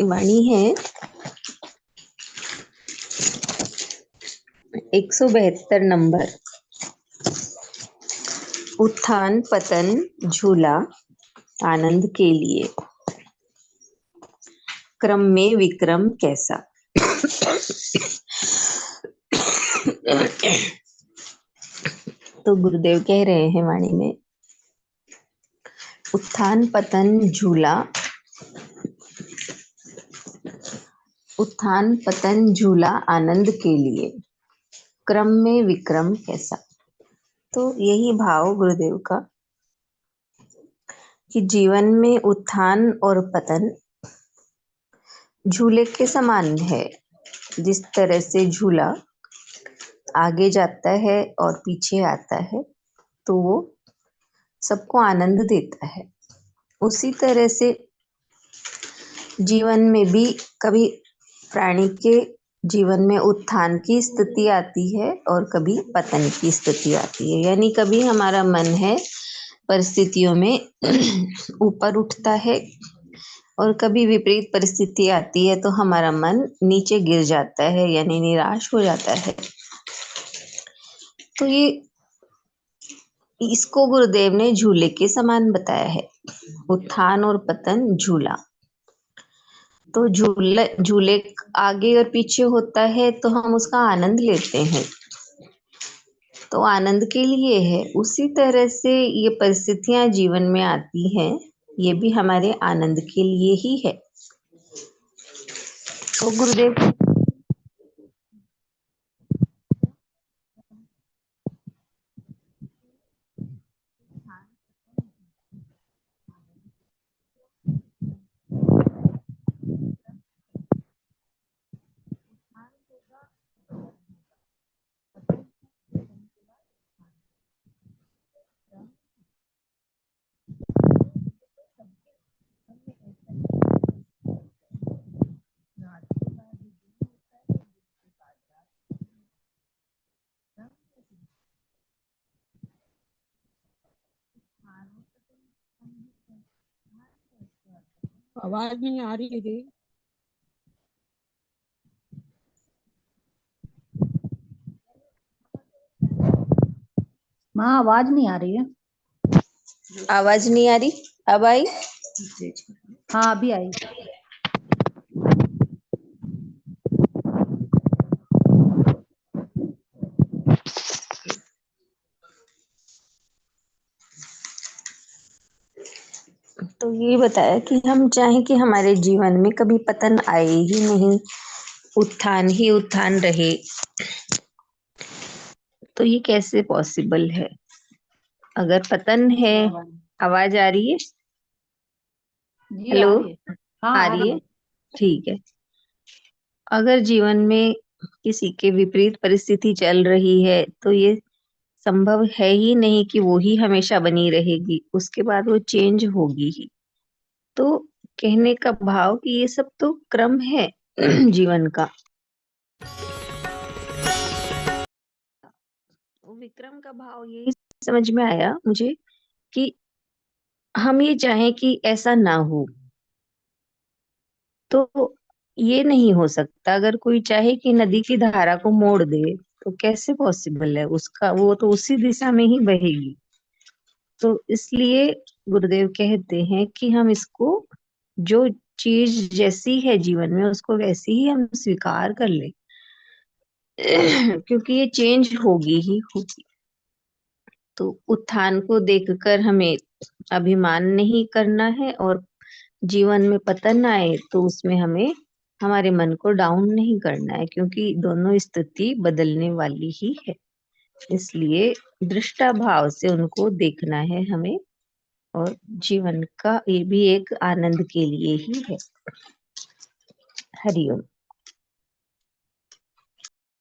वाणी है 172 नंबर। उत्थान पतन झूला आनंद के लिए, क्रम में विक्रम कैसा। तो गुरुदेव कह रहे हैं वाणी में, उत्थान पतन झूला, उत्थान पतन झूला आनंद के लिए, क्रम में विक्रम कैसा। तो यही भाव गुरुदेव का कि जीवन में उत्थान और पतन झूले के समान है। जिस तरह से झूला आगे जाता है और पीछे आता है तो वो सबको आनंद देता है, उसी तरह से जीवन में भी कभी प्राणी के जीवन में उत्थान की स्थिति आती है और कभी पतन की स्थिति आती है। यानी कभी हमारा मन है परिस्थितियों में ऊपर उठता है और कभी विपरीत परिस्थिति आती है तो हमारा मन नीचे गिर जाता है, यानी निराश हो जाता है। तो ये इसको गुरुदेव ने झूले के समान बताया है, उत्थान और पतन झूला। तो झूले आगे और पीछे होता है तो हम उसका आनंद लेते हैं, तो आनंद के लिए है। उसी तरह से ये परिस्थितियां जीवन में आती हैं, ये भी हमारे आनंद के लिए ही है। तो गुरुदेव आवाज नहीं आ रही थी। माँ आवाज नहीं आ रही है। आवाज नहीं आ रही, अब आई? हाँ अभी आई। तो ये बताया कि हम चाहें कि हमारे जीवन में कभी पतन आए ही नहीं, उत्थान ही उत्थान रहे, तो ये कैसे पॉसिबल है। अगर पतन है, आवाज आ रही है? जी हेलो, आ रही है। हाँ आ रही है, ठीक है। अगर जीवन में किसी के विपरीत परिस्थिति चल रही है तो ये संभव है ही नहीं कि वो ही हमेशा बनी रहेगी, उसके बाद वो चेंज होगी ही। तो कहने का भाव कि ये सब तो क्रम है जीवन का। विक्रम का भाव यही समझ में आया मुझे कि हम ये चाहें कि ऐसा ना हो, तो ये नहीं हो सकता। अगर कोई चाहे कि नदी की धारा को मोड़ दे तो कैसे पॉसिबल है, उसका वो तो उसी दिशा में ही बहेगी। तो इसलिए गुरुदेव कहते हैं कि हम इसको, जो चीज जैसी है जीवन में उसको वैसी ही हम स्वीकार कर ले क्योंकि ये चेंज होगी ही होगी। तो उत्थान को देखकर हमें अभिमान नहीं करना है, और जीवन में पतन आए तो उसमें हमें हमारे मन को डाउन नहीं करना है, क्योंकि दोनों स्थिति बदलने वाली ही है। इसलिए दृष्टा भाव से उनको देखना है हमें, और जीवन का ये भी एक आनंद के लिए ही है। हरिओम।